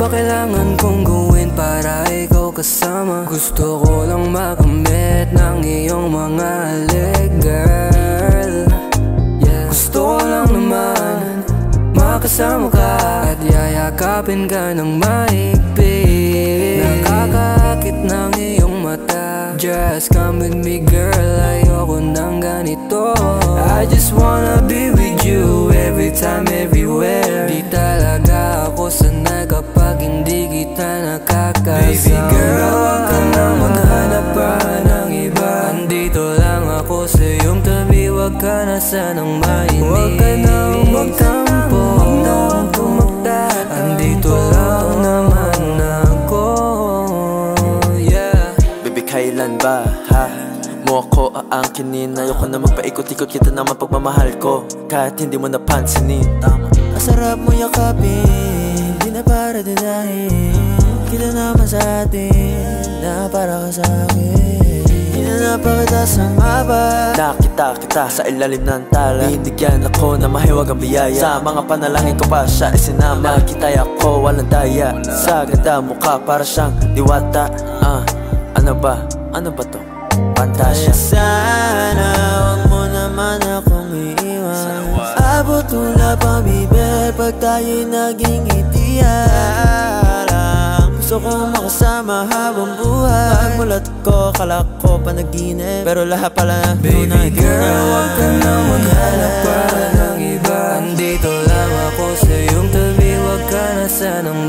ba kailangan kong gawin para ikaw kasama? Gusto ko lang makamit ng iyong mga halik, girl. Gusto ko lang naman makasama ka at yayakapin ka ng mahigpit. Nakakaakit ng iyong mata. Just come with me, girl, ayoko ng ganito. I just wanna be with you every time, everywhere. Di talaga ako sanay kapag hindi kita nakakasama. Baby girl, huwag ka nang maghanap pa ng iba. Andito lang ako sa iyong tabi, huwag ka na sanang mainip. Huwag ka nang magtampo, huwag na pumakta. Andito lang naman ako, yeah. Baby, kailan ba, ha? Mo ako aangkinin. Ayoko na magpaikot-ikot, kita naman pagmamahal ko kahit hindi mo napansinin. Ang sarap mo yakapin, di na para dinahin. Kita naman sa atin, na para ka sa akin. Hinanapakita sa mapa. Nakita kita sa ilalim ng tala. Binigyan ako na mahiwag ang biyaya. Sa mga panalangin ko pa siya isinama. Nakita'y ako walang daya. Sa ganda mukha para siyang diwata. Ano ba? Ano ba to? Fantasya. Sana huwag mo naman akong iiwan. Abot wala pang bibel pag tayo'y naging itiyan. Gusto kong makasama habang buhay. Pagmulat ko, kalak ko panaginip, pero lahat pala baby girl, huwag ka nang maghanap pa ng iba. Andito lang ako sa iyong tabi, huwag ka na sanang